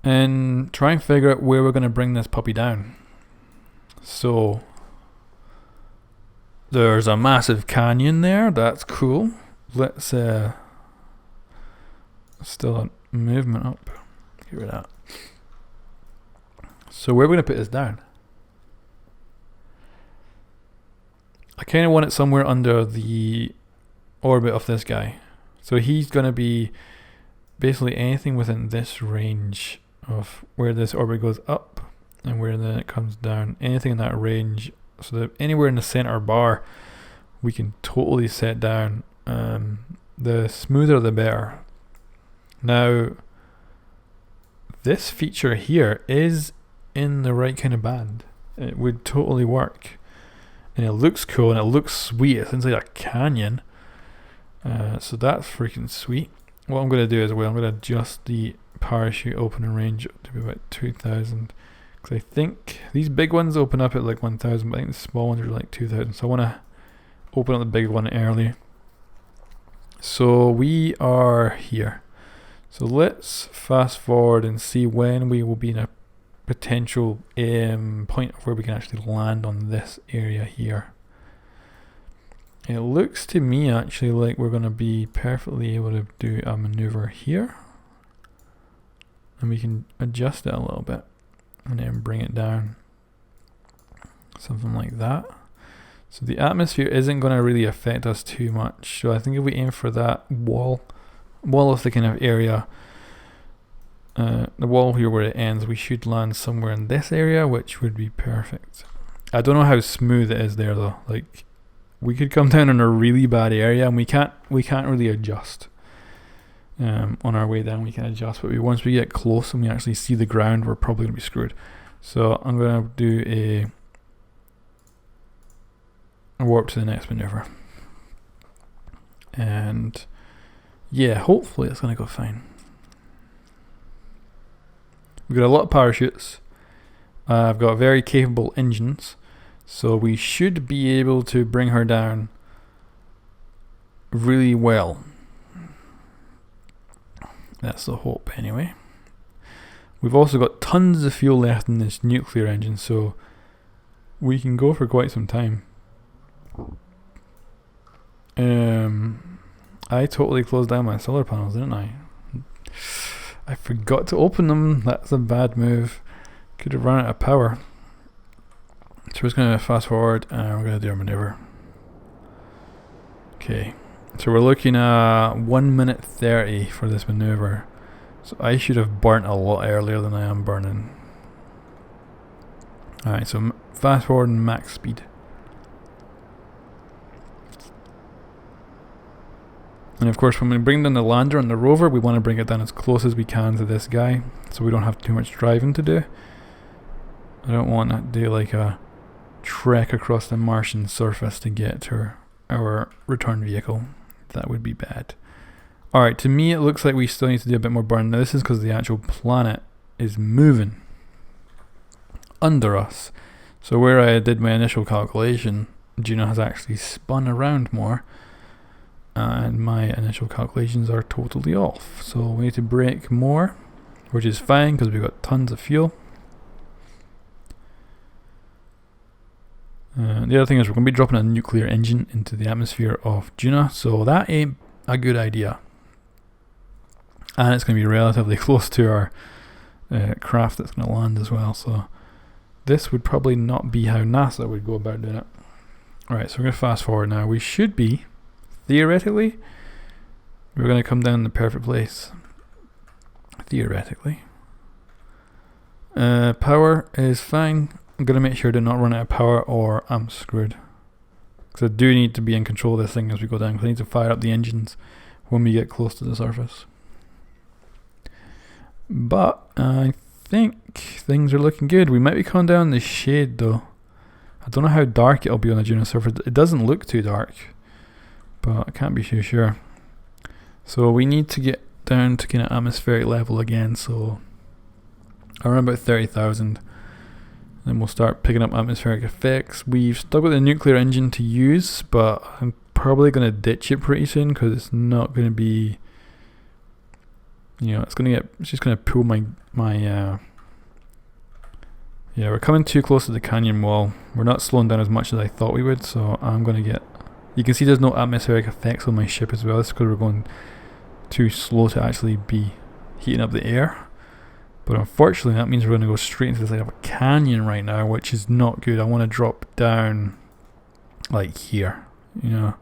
and try and figure out where we're going to bring this puppy down. So there's a massive canyon there. That's cool. Let's still a movement up. Get rid of that. So where are we going to put this down? I kind of want it somewhere under the orbit of this guy. So he's going to be basically anything within this range of where this orbit goes up and where then it comes down. Anything in that range, so that anywhere in the center bar we can totally set down. The smoother the better. Now this feature here is in the right kind of band. It would totally work, and it looks cool and it looks sweet. It's inside a canyon, so that's freaking sweet. What I'm going to do is, I'm going to adjust the parachute opening range to be about 2000, because I think these big ones open up at like 1000, but I think the small ones are like 2000, so I want to open up the big one early. So we are here. So let's fast forward and see when we will be in a potential point where we can actually land on this area here. It looks to me actually like we're going to be perfectly able to do a maneuver here, and we can adjust it a little bit and then bring it down, something like that. So the atmosphere isn't going to really affect us too much. So I think if we aim for that wall of the kind of area, the wall here where it ends, we should land somewhere in this area, which would be perfect. I don't know how smooth it is there though. Like, we could come down in a really bad area and we can't really adjust. On our way down we can adjust, but once we get close and we actually see the ground, we're probably going to be screwed. So I'm going to do a warp to the next maneuver, and yeah, hopefully it's going to go fine. We've got a lot of parachutes. I've got very capable engines, so we should be able to bring her down really well. That's the hope anyway. We've also got tons of fuel left in this nuclear engine, so we can go for quite some time. I totally closed down my solar panels, didn't I? I forgot to open them. That's a bad move. Could have run out of power. So we're just going to fast forward and we're going to do our maneuver. Okay, so we're looking at 1 minute 30 for this maneuver. So I should have burnt a lot earlier than I am burning. Alright, so fast forward and max speed. And of course when we bring down the lander and the rover, we want to bring it down as close as we can to this guy, so we don't have too much driving to do. I don't want to do like a trek across the Martian surface to get to our return vehicle. That would be bad. Alright, to me it looks like we still need to do a bit more burn. Now this is because the actual planet is moving under us. So where I did my initial calculation, Juno has actually spun around more, and my initial calculations are totally off. So we need to brake more, which is fine because we've got tons of fuel. The other thing is we're going to be dropping a nuclear engine into the atmosphere of Juno, so that ain't a good idea. And it's going to be relatively close to our craft that's going to land as well, so this would probably not be how NASA would go about doing it. Alright, so we're going to fast forward now. We should be, theoretically, we're going to come down in the perfect place. Theoretically. Power is fine. I'm going to make sure to not run out of power or I'm screwed. Because I do need to be in control of this thing as we go down, because I need to fire up the engines when we get close to the surface. But I think things are looking good. We might be coming down in the shade though. I don't know how dark it'll be on the Juno surface. It doesn't look too dark, but I can't be too sure. So we need to get down to kind of atmospheric level again, so around about 30,000. Then we'll start picking up atmospheric effects. We've still got the nuclear engine to use, but I'm probably going to ditch it pretty soon because it's not going to be You know, it's just gonna pull my yeah, we're coming too close to the canyon wall. We're not slowing down as much as I thought we would, so I'm gonna get. You can see there's no atmospheric effects on my ship as well. It's because we're going too slow to actually be heating up the air. But unfortunately, that means we're gonna go straight into the side of a canyon right now, which is not good. I want to drop down like here, you know.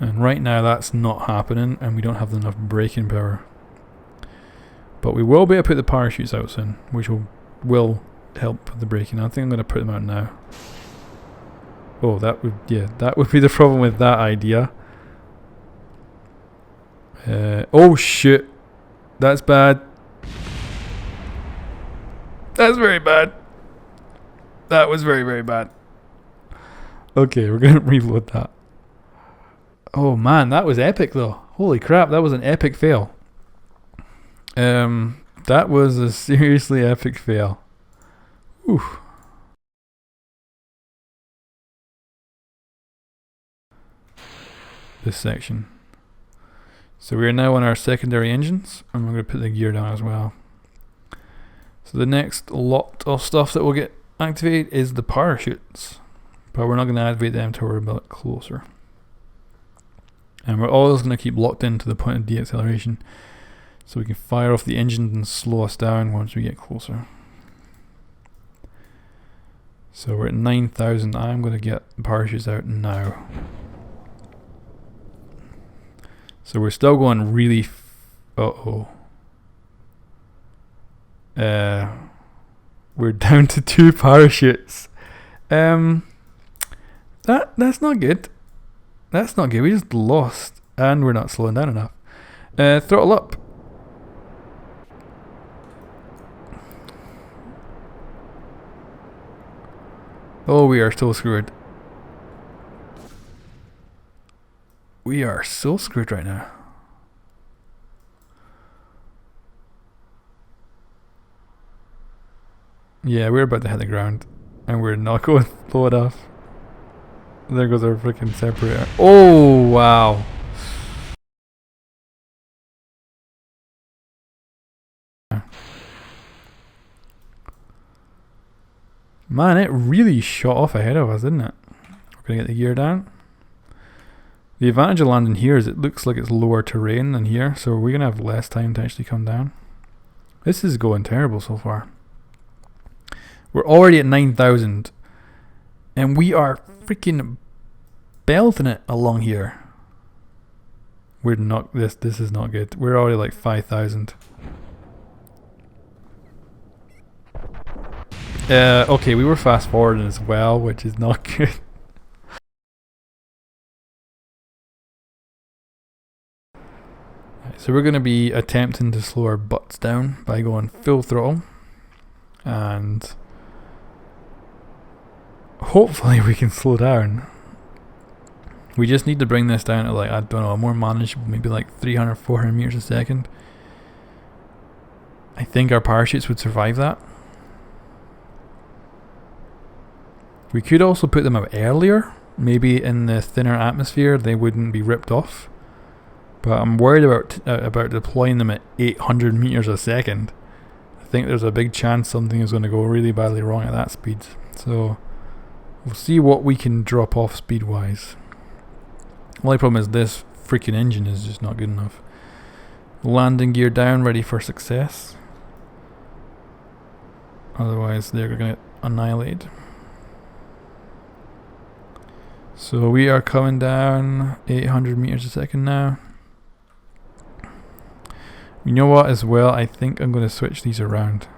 And right now that's not happening, and we don't have enough braking power. But we will be able to put the parachutes out soon, which will help with the braking. I think I'm going to put them out now. Oh, that would be the problem with that idea. Oh shit, that's bad. That's very bad. That was very, very bad. Okay, we're going to reload that. Oh man, that was epic though. Holy crap, that was an epic fail. That was a seriously epic fail. Ooh. This section. So we are now on our secondary engines, and we're going to put the gear down as well. So the next lot of stuff that will get activated is the parachutes, but we're not going to activate them until we're a bit closer. And we're always going to keep locked in to the point of deacceleration, so we can fire off the engine and slow us down once we get closer. So we're at 9,000. I'm going to get the parachutes out now. So we're still going really. We're down to 2 parachutes. That's not good. That's not good. We just lost, and we're not slowing down enough. Throttle up. Oh, we are so screwed. We are so screwed right now. Yeah, we're about to hit the ground, and we're not going low enough. There goes our freaking separator. Oh, wow. Man, it really shot off ahead of us, didn't it? We're going to get the gear down. The advantage of landing here is it looks like it's lower terrain than here, so we're going to have less time to actually come down. This is going terrible so far. We're already at 9,000, and we are freaking belting it along here. We're not. This is not good. We're already like 5,000. Okay, we were fast forwarding as well, which is not good. So we're going to be attempting to slow our butts down by going full throttle, and hopefully we can slow down. We just need to bring this down to, like, I don't know, a more manageable, maybe like 300, 400 meters a second. I think our parachutes would survive that. We could also put them out earlier. Maybe in the thinner atmosphere they wouldn't be ripped off. But I'm worried about deploying them at 800 meters a second. I think there's a big chance something is going to go really badly wrong at that speed. So we'll see what we can drop off speed wise. The only problem is this freaking engine is just not good enough. Landing gear down, ready for success. Otherwise they're going to get annihilated. So we are coming down 800 meters a second now. You know what as well, I think I'm going to switch these around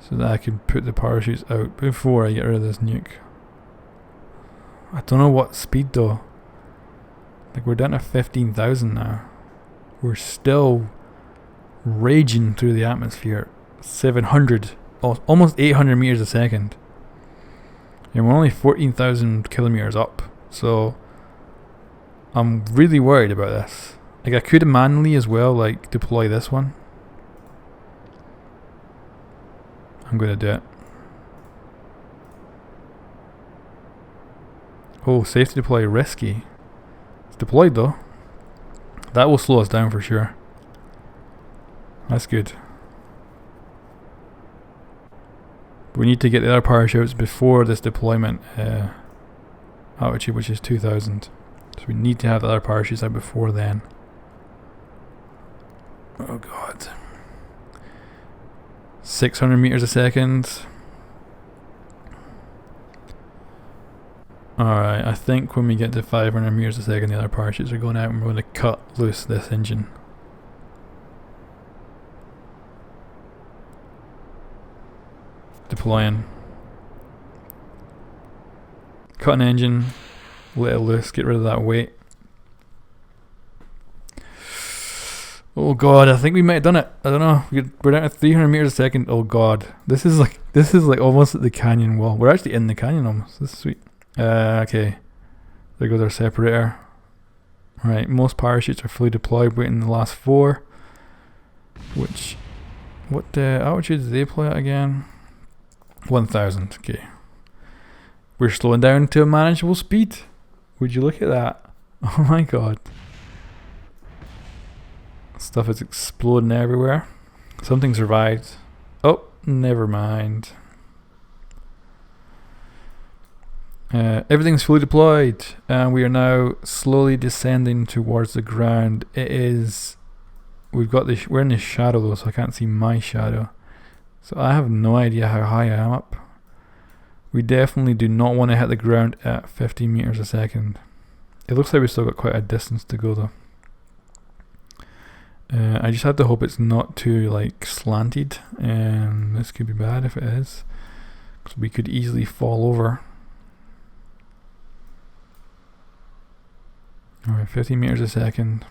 so that I can put the parachutes out before I get rid of this nuke. I don't know what speed though. Like, we're down to 15,000 now. We're still raging through the atmosphere. 700, almost 800 meters a second. And we're only 14,000 kilometers up, so I'm really worried about this. Like, I could manually as well, like, deploy this one. I'm gonna do it. Oh, safe to deploy, risky. It's deployed though. That will slow us down for sure. That's good. We need to get the other parachutes before this deployment altitude, which is 2000. So we need to have the other parachutes out before then. Oh god. 600 meters a second. Alright, I think when we get to 500 meters a second, the other parachutes are going out and we're going to cut loose this engine. Deploying. Cut an engine, let it loose, get rid of that weight. Oh god, I think we might have done it. I don't know. We're down to 300 meters a second. Oh god, this is like almost at the canyon wall. We're actually in the canyon almost. This is sweet. Okay, there goes our separator. Right, most parachutes are fully deployed. Waiting the last 4. Which, what altitude did they deploy at again? 1000. Okay, we're slowing down to a manageable speed. Would you look at that? Oh my god. Stuff is exploding everywhere. Something survived. Oh, never mind. Everything's fully deployed, and we are now slowly descending towards the ground. It is. We're in the shadow though, so I can't see my shadow. So I have no idea how high I am up. We definitely do not want to hit the ground at 50 meters a second. It looks like we've still got quite a distance to go though. I just have to hope it's not too like slanted, and this could be bad if it is, because we could easily fall over. Alright, 50 meters a second.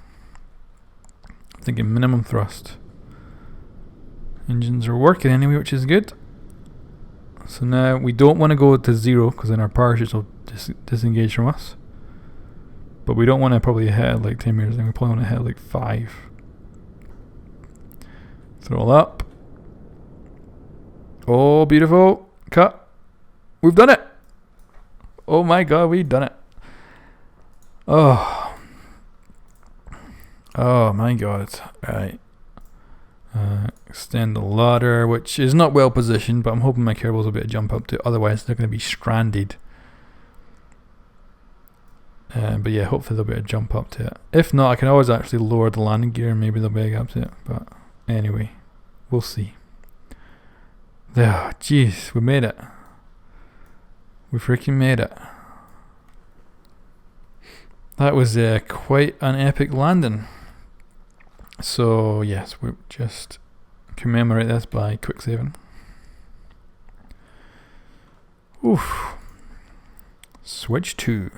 I'm thinking minimum thrust. Engines are working anyway, which is good. So now we don't want to go to 0, because then our parachutes will disengage from us. But we don't want to probably hit at like 10 meters, and we probably want to hit at like 5. Throw up. Oh, beautiful. Cut. We've done it. Oh my god, we've done it. Oh. Oh my god. Right. Extend the ladder, which is not well positioned, but I'm hoping my Kerbals will be able to jump up to, otherwise they're going to be stranded. But yeah, hopefully they'll be able to jump up to it. If not, I can always actually lower the landing gear and maybe they'll be able to get up to it. But anyway, we'll see. There, jeez, we made it. We freaking made it. That was quite an epic landing. So yes, we'll just commemorate this by quick saving. Oof. Switch 2.